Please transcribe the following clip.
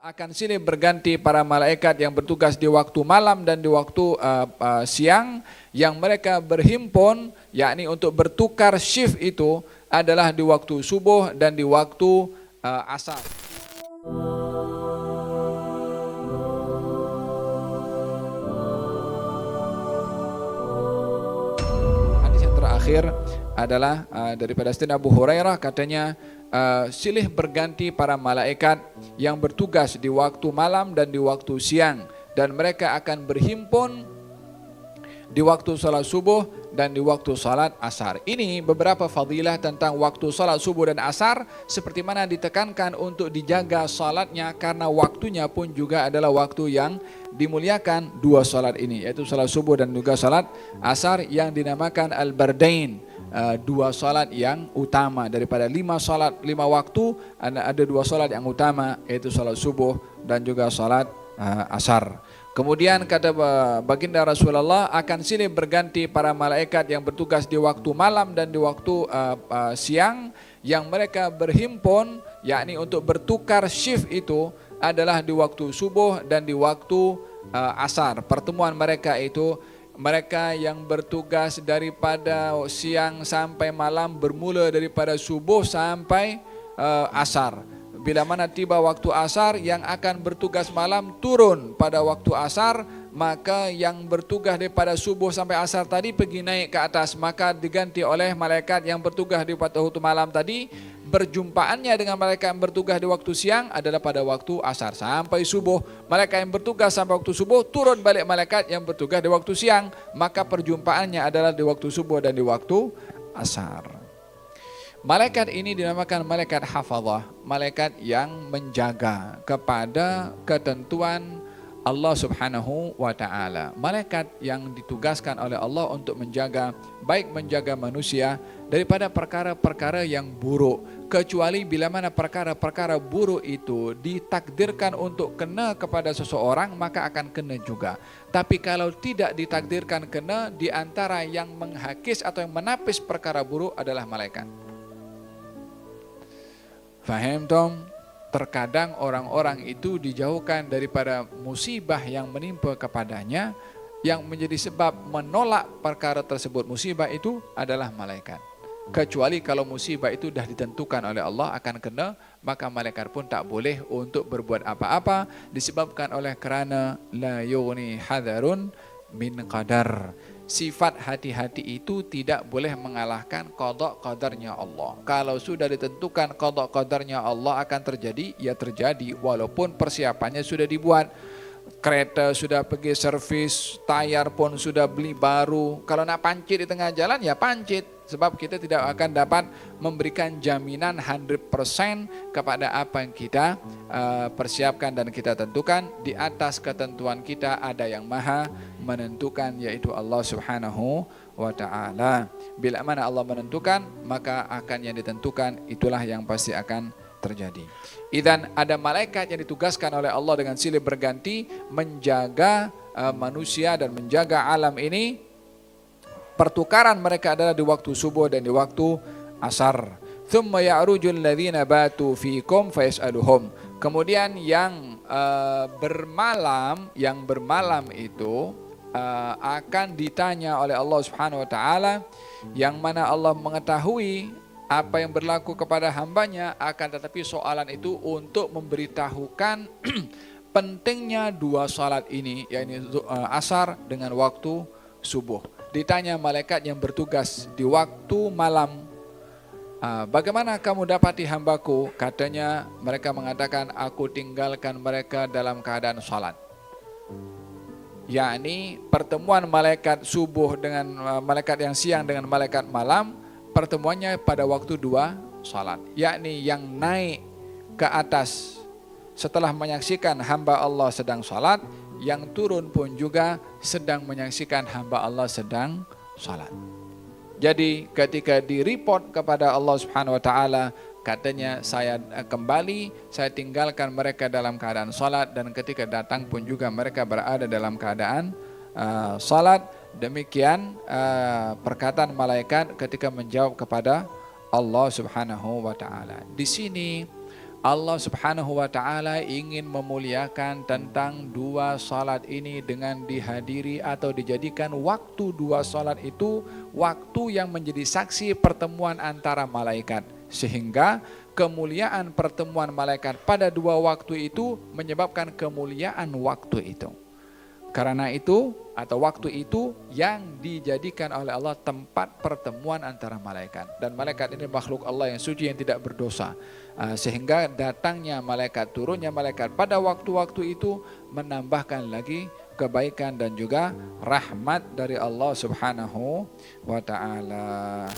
Akan silih berganti para malaikat yang bertugas di waktu malam dan di waktu siang, yang mereka berhimpun yakni untuk bertukar shift itu adalah di waktu subuh dan di waktu asar. Hadis yang terakhir adalah daripada Sayyidina Abu Hurairah, katanya silih berganti para malaikat yang bertugas di waktu malam dan di waktu siang, dan mereka akan berhimpun di waktu salat subuh dan di waktu salat asar. Ini beberapa fadilah tentang waktu salat subuh dan asar, seperti mana ditekankan untuk dijaga salatnya karena waktunya pun juga adalah waktu yang dimuliakan dua salat ini, yaitu salat subuh dan juga salat asar yang dinamakan al-bardain. Dua salat yang utama daripada lima waktu, ada dua salat yang utama, yaitu salat subuh dan juga salat asar. Kemudian kata baginda Rasulullah, akan silih berganti para malaikat yang bertugas di waktu malam dan di waktu siang, yang mereka berhimpun yakni untuk bertukar shift itu adalah di waktu subuh dan di waktu asar. Pertemuan mereka itu, mereka yang bertugas daripada siang sampai malam bermula daripada subuh sampai asar. Bila mana tiba waktu asar, yang akan bertugas malam turun pada waktu asar, maka yang bertugas daripada subuh sampai asar tadi pergi naik ke atas, maka diganti oleh malaikat yang bertugas di waktu malam tadi. Berjumpaannya dengan malaikat yang bertugas di waktu siang adalah pada waktu asar sampai subuh. Malaikat yang bertugas sampai waktu subuh, turun balik malaikat yang bertugas di waktu siang, maka perjumpaannya adalah di waktu subuh dan di waktu asar. Malaikat ini dinamakan malaikat hafazah, malaikat yang menjaga kepada ketentuan Allah Subhanahu wa ta'ala. Malaikat yang ditugaskan oleh Allah untuk menjaga, baik menjaga manusia daripada perkara-perkara yang buruk, kecuali bila mana perkara-perkara buruk itu ditakdirkan untuk kena kepada seseorang, maka akan kena juga. Tapi kalau tidak ditakdirkan kena, di antara yang menghakis atau yang menapis perkara buruk adalah malaikat. Faham tom? Terkadang orang-orang itu dijauhkan daripada musibah yang menimpa kepadanya, yang menjadi sebab menolak perkara tersebut. Musibah itu adalah malaikat. Kecuali kalau musibah itu dah ditentukan oleh Allah akan kena, maka malaikat pun tak boleh untuk berbuat apa-apa, disebabkan oleh kerana la yughni hadarun min qadar. Sifat hati-hati itu tidak boleh mengalahkan qada qadarnya Allah. Kalau sudah ditentukan qada qadarnya Allah akan terjadi, ya terjadi, walaupun persiapannya sudah dibuat. Kereta sudah pergi servis, tayar pun sudah beli baru. Kalau nak pancit di tengah jalan, ya pancit. Sebab kita tidak akan dapat memberikan jaminan 100% kepada apa yang kita persiapkan dan kita tentukan. Di atas ketentuan kita ada yang maha menentukan, yaitu Allah Subhanahu wa ta'ala. Bila mana Allah menentukan, maka akan yang ditentukan itulah yang pasti akan terjadi. Idzan ada malaikat yang ditugaskan oleh Allah dengan silih berganti menjaga manusia dan menjaga alam ini. Pertukaran mereka adalah di waktu subuh dan di waktu asar. Thumma ya'rujul ladzina batu fikum fayas'aluhum. Kemudian yang bermalam itu akan ditanya oleh Allah Subhanahu wa ta'ala, yang mana Allah mengetahui apa yang berlaku kepada hambanya, akan tetapi soalan itu untuk memberitahukan pentingnya dua salat ini, yaitu asar dengan waktu subuh. Ditanya malaikat yang bertugas di waktu malam, bagaimana kamu dapati hambaku? Katanya mereka mengatakan, aku tinggalkan mereka dalam keadaan salat. Yakni pertemuan malaikat subuh dengan malaikat yang siang dengan malaikat malam, pertemuannya pada waktu dua salat. Yakni yang naik ke atas setelah menyaksikan hamba Allah sedang salat, yang turun pun juga sedang menyaksikan hamba Allah sedang salat. Jadi ketika direport kepada Allah Subhanahu wa ta'ala, katanya saya kembali, saya tinggalkan mereka dalam keadaan salat, dan ketika datang pun juga mereka berada dalam keadaan salat. Demikian perkataan malaikat ketika menjawab kepada Allah Subhanahu wa ta'ala. Di sini Allah Subhanahu wa ta'ala ingin memuliakan tentang dua salat ini dengan dihadiri atau dijadikan waktu dua salat itu waktu yang menjadi saksi pertemuan antara malaikat, sehingga kemuliaan pertemuan malaikat pada dua waktu itu menyebabkan kemuliaan waktu itu. Karena itu atau waktu itu yang dijadikan oleh Allah tempat pertemuan antara malaikat. Dan malaikat ini makhluk Allah yang suci, yang tidak berdosa. Sehingga datangnya malaikat, turunnya malaikat pada waktu-waktu itu menambahkan lagi kebaikan dan juga rahmat dari Allah Subhanahu wa ta'ala.